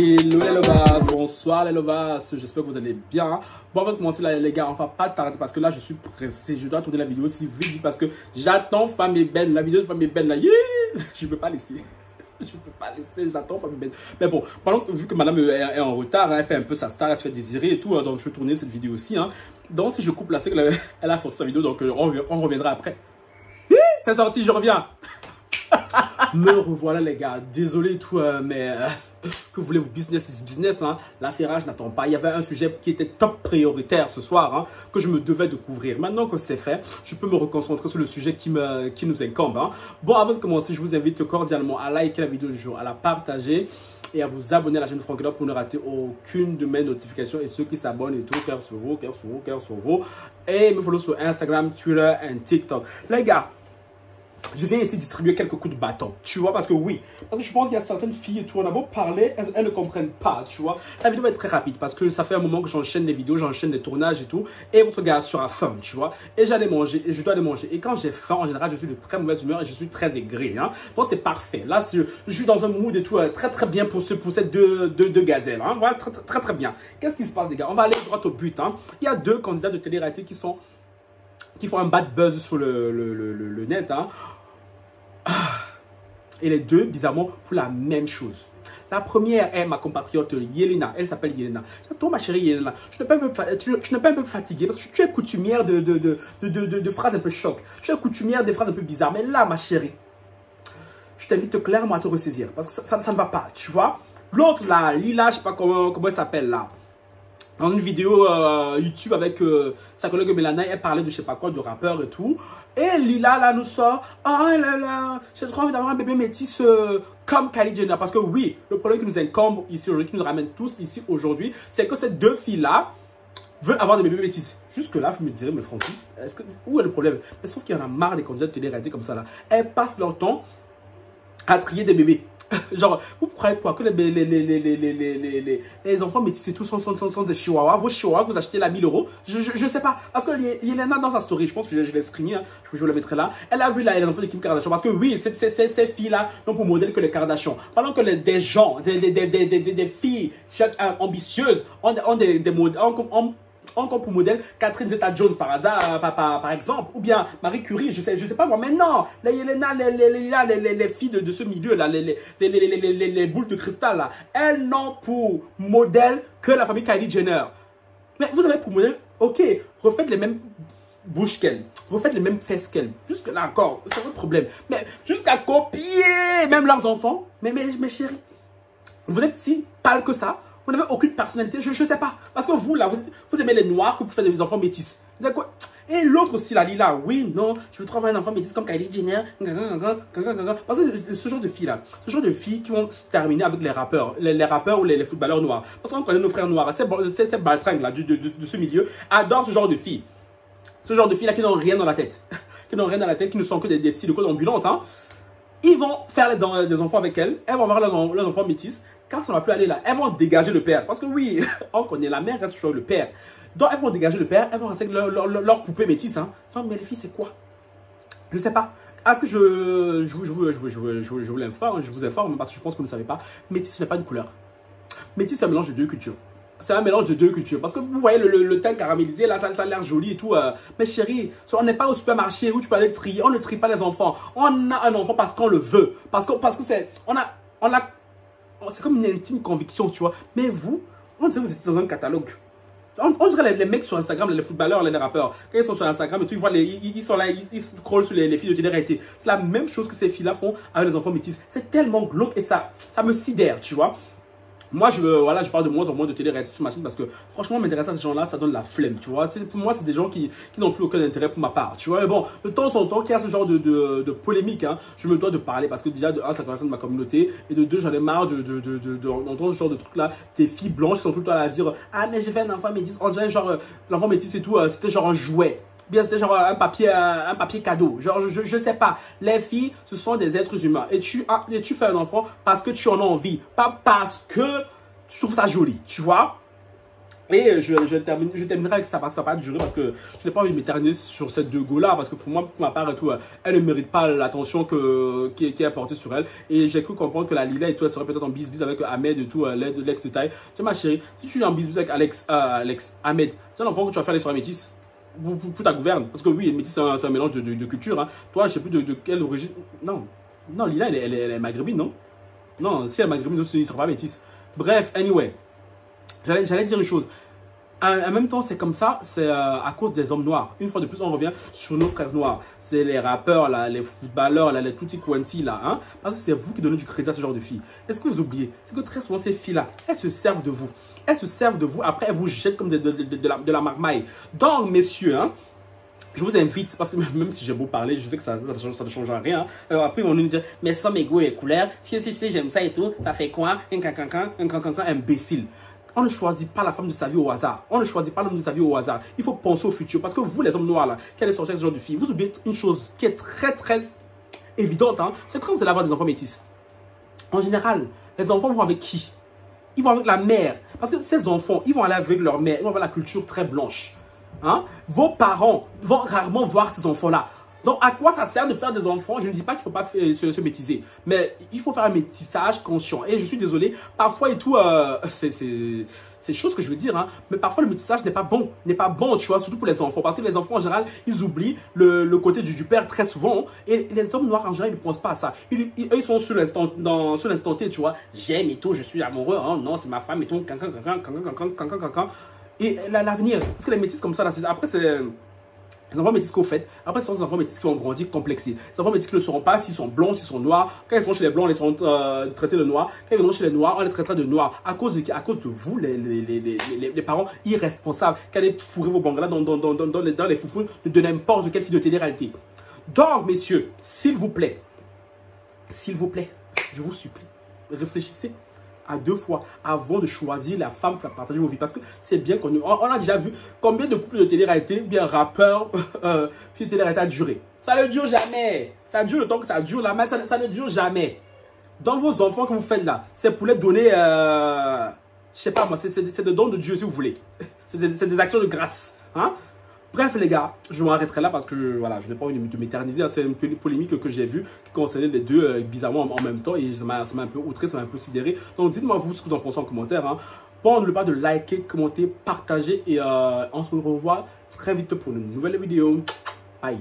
Hello les lovas, bonsoir les lovas, j'espère que vous allez bien. Bon, avant de commencer là les gars, on va pas tarder parce que là je suis pressé, je dois tourner la vidéo si vite parce que j'attends Femme et Ben, la vidéo de Femme et Ben là, je peux pas laisser. Je peux pas laisser, j'attends Femme et Ben. Mais bon, vu que madame est en retard, hein, elle fait un peu sa star, elle se fait désirer et tout, donc je vais tourner cette vidéo aussi. Hein. Donc si je coupe là, c'est qu'elle a sorti sa vidéo, donc on reviendra après. C'est sorti, je reviens. Me revoilà les gars, désolé tout, mais que voulez-vous, business is business, hein. L'affairage n'attend pas. Il y avait un sujet qui était top prioritaire ce soir, hein, que je me devais de couvrir. Maintenant que c'est fait, je peux me reconcentrer sur le sujet qui nous incombe. Hein. Bon, avant de commencer, je vous invite cordialement à liker la vidéo du jour, à la partager et à vous abonner à la chaîne Franck pour ne rater aucune de mes notifications. Et ceux qui s'abonnent et tout, cœur sur vous, cœur sur vous, cœur sur vous. Et me follow sur Instagram, Twitter et TikTok. Les gars, je viens ici distribuer quelques coups de bâton, tu vois, parce que oui, parce que je pense qu'il y a certaines filles, tu vois, on a beau parler, elles ne comprennent pas, tu vois. La vidéo va être très rapide parce que ça fait un moment que j'enchaîne les vidéos, j'enchaîne les tournages et tout, et votre gars sera faim, tu vois, et j'allais manger, et je dois aller manger, et quand j'ai faim, en général, je suis de très mauvaise humeur et je suis très aigri, hein, donc c'est parfait. Là, je suis dans un mood et tout, très bien pour ces deux gazelles, hein, voilà, très bien. Qu'est-ce qui se passe, les gars? On va aller droit au but, hein. Il y a deux candidats de télé-réalité qui font un bad buzz sur le net, hein. Et les deux, bizarrement, pour la même chose. La première est ma compatriote Yelena. Elle s'appelle Yelena. Toi, ma chérie Yelena, tu n'es pas un peu fatiguée parce que tu es coutumière de phrases un peu choc. Tu es coutumière des phrases un peu bizarres. Mais là, ma chérie, je t'invite clairement à te ressaisir parce que ça ne va pas, tu vois. L'autre, là, Lila, je ne sais pas comment elle s'appelle là. Dans une vidéo YouTube avec sa collègue Mélana, elle parlait de je sais pas quoi, de rappeur et tout. Et Lila, là, nous sort, ah là là, j'ai trop envie d'avoir un bébé métis comme Kylie Jenner. Parce que oui, le problème qui nous incombe ici aujourd'hui, qui nous ramène tous ici aujourd'hui, c'est que ces deux filles-là veulent avoir des bébés métis. Jusque-là, vous me direz, mais Francky, où est le problème? Mais sauf qu'il y en a marre des candidats de télé-réalité comme ça là. Elles passent leur temps à trier des bébés. Genre, vous croyez quoi? Que les enfants métis et tout sont des chihuahuas. Vos chihuahuas que vous achetez là 1000 €. Je sais pas. Parce que Yelena dans sa story, je pense que je l'ai screené, hein, je vous la mettrai là. Elle a vu là les enfants de Kim Kardashian. Parce que oui, ces filles-là n'ont pour modèle que les Kardashians. Pendant que des gens, des filles ambitieuses ont des modèles. Encore pour modèle Catherine Zeta-Jones par hasard, par exemple, ou bien Marie Curie, je sais pas moi, mais non, les Yelena, les filles de ce milieu là, les boules de cristal là, elles n'ont pour modèle que la famille Kylie Jenner. Mais vous avez pour modèle, ok, refaites les mêmes bouches qu'elle, refaites les mêmes fesses qu'elle, jusque là encore, c'est votre problème, mais jusqu'à copier même leurs enfants, mais chérie, vous êtes si pâle que ça. Vous n'avez aucune personnalité, je ne sais pas. Parce que vous, là, vous aimez les noirs que vous faites des enfants métis. Et l'autre aussi, la Lila, oui, non, je veux trop avoir un enfant métis comme Kylie Jenner. Parce que ce genre de filles, là, ce genre de filles qui vont se terminer avec les rappeurs, les rappeurs ou les footballeurs noirs. Parce qu'on connaît nos frères noirs, ces baltringues, là, de ce milieu, adorent ce genre de filles. Ce genre de filles, là, qui n'ont rien dans la tête. Qui n'ont rien dans la tête, qui ne sont que des silicones ambulantes, hein. Ils vont faire des enfants avec elles vont avoir leurs enfants métis. Quand ça ne va plus aller là, elles vont dégager le père. Parce que oui, on connaît la mère, reste sur le père. Donc elles vont dégager le père, elles vont rester avec leur poupée métisse. Hein. Donc, mais les filles, c'est quoi? Je ne sais pas. Est-ce que je vous l'informe, je vous informe parce que je pense que vous ne savez pas. Métis, ce n'est pas une couleur. Métis, c'est un mélange de deux cultures. C'est un mélange de deux cultures. Parce que vous voyez le teint caramélisé, là, ça a l'air joli et tout. Mais chérie, on n'est pas au supermarché où tu peux aller trier. On ne trie pas les enfants. On a un enfant parce qu'on le veut. Parce que c'est... C'est comme une intime conviction, tu vois. Mais vous, on dirait que vous êtes dans un catalogue. On dirait les mecs sur Instagram, les footballeurs, les rappeurs. Quand ils sont sur Instagram et tout, ils voient ils sont là, ils scrollent sur les filles de télé-réalité. C'est la même chose que ces filles-là font avec les enfants métis. C'est tellement glauque et ça me sidère, tu vois. Moi, je parle de moins en moins de télé-réalité sur ma chaîne parce que franchement, m'intéresser à ces gens-là, ça donne la flemme, tu vois. Pour moi, c'est des gens qui n'ont plus aucun intérêt pour ma part, tu vois. Mais bon, de temps en temps, qu'il y a ce genre de polémique, hein, je me dois de parler parce que déjà, de un, ça concerne ma communauté et de deux, j'en ai marre d'entendre ce genre de trucs-là. Des filles blanches qui sont tout le temps là à dire « Ah, mais j'ai fait un enfant métis. » On dirait genre, l'enfant métis et tout, c'était genre un jouet. Bien, c'était genre un papier cadeau. Genre, je sais pas. Les filles, ce sont des êtres humains. Et tu fais un enfant parce que tu en as envie. Pas parce que tu trouves ça joli, tu vois. Et je terminerai avec ça, parce que ça va pas durer, parce que je n'ai pas envie de m'éterniser sur cette deux go-là, parce que pour moi, pour ma part et tout, elle ne mérite pas l'attention qui est apportée sur elle. Et j'ai cru comprendre que la Lila et tout, elle serait peut-être en bis avec Ahmed et tout, l'ex de taille. Tiens ma chérie, si tu es en bis avec Ahmed, c'est un enfant que tu vas faire les soirées métisses pour ta gouverne. Parce que oui, métis, c'est un mélange de culture. Hein. Toi, je sais plus de quelle origine. Non, non, Lila, elle est maghrébine, non? Non, si elle est maghrébine, ils ne seront pas métis. Bref, anyway. J'allais dire une chose. En même temps, c'est comme ça, c'est à cause des hommes noirs. Une fois de plus, on revient sur nos frères noirs. C'est les rappeurs, là, les footballeurs, là, les tutti quanti, là. Hein? Parce que c'est vous qui donnez du crédit à ce genre de filles. Est-ce que vous oubliez? C'est que très souvent, ces filles-là, elles se servent de vous. Elles se servent de vous. Après, elles vous jettent comme de la marmaille. Donc, messieurs, hein, je vous invite, parce que même si j'ai beau parler, je sais que ça ne change rien. Alors après, ils vont nous dire, mais ça, mes goûts et couleurs, si j'aime ça et tout, ça fait quoi? Un cancan, imbécile. On ne choisit pas la femme de sa vie au hasard. On ne choisit pas l'homme de sa vie au hasard. Il faut penser au futur. Parce que vous, les hommes noirs, là, qui allez sortir avec ce genre de filles, vous oubliez une chose qui est très, très évidente. Hein, c'est quand vous allez avoir des enfants métis. En général, les enfants vont avec qui? Ils vont avec la mère. Parce que ces enfants, ils vont aller avec leur mère. Ils vont avoir la culture très blanche. Hein? Vos parents vont rarement voir ces enfants-là. Donc, à quoi ça sert de faire des enfants? Je ne dis pas qu'il ne faut pas se métiser, mais il faut faire un métissage conscient. Et je suis désolé, parfois et tout, c'est chose que je veux dire, hein, mais parfois le métissage n'est pas bon, tu vois, surtout pour les enfants, parce que les enfants en général, ils oublient le côté du père très souvent, et les hommes noirs en général, ils ne pensent pas à ça. Ils sont sur l'instant T, tu vois, j'aime et tout, je suis amoureux, hein, non, c'est ma femme et tout, et l'avenir, parce que les métis comme ça, là, après c'est... Les enfants métis qu'au fait, après ce sont des enfants métis qui vont grandir complexés. Les enfants métis qui ne le seront pas s'ils sont blancs, s'ils sont noirs. Quand ils seront chez les blancs, on les seront traités de noirs. Quand ils viendront chez les noirs, on les traitera de noirs. À cause de vous, les parents irresponsables, qui allez fourrer vos bangalas dans les foufous de n'importe quelle fille de télé-réalité. Donc, messieurs, s'il vous plaît, je vous supplie, réfléchissez à 2 fois avant de choisir la femme qui va partager vos vies. Parce que c'est bien qu'on a déjà vu combien de couples de télé-réalité, bien rappeurs, filles de télé-réalité a duré. Ça ne dure jamais. Ça dure le temps que ça dure là, mais ça ne dure jamais. Dans vos enfants que vous faites là, c'est pour les donner, je sais pas moi, c'est des dons de Dieu si vous voulez. C'est des actions de grâce. Hein? Bref les gars, je m'arrêterai là parce que voilà, je n'ai pas envie de m'éterniser. C'est une polémique que j'ai vue qui concernait les deux bizarrement en même temps et ça m'a un peu outré, ça m'a un peu sidéré. Donc dites-moi vous ce que vous en pensez en commentaire. Hein. N'oubliez pas de liker, commenter, partager et on se revoit très vite pour une nouvelle vidéo. Bye.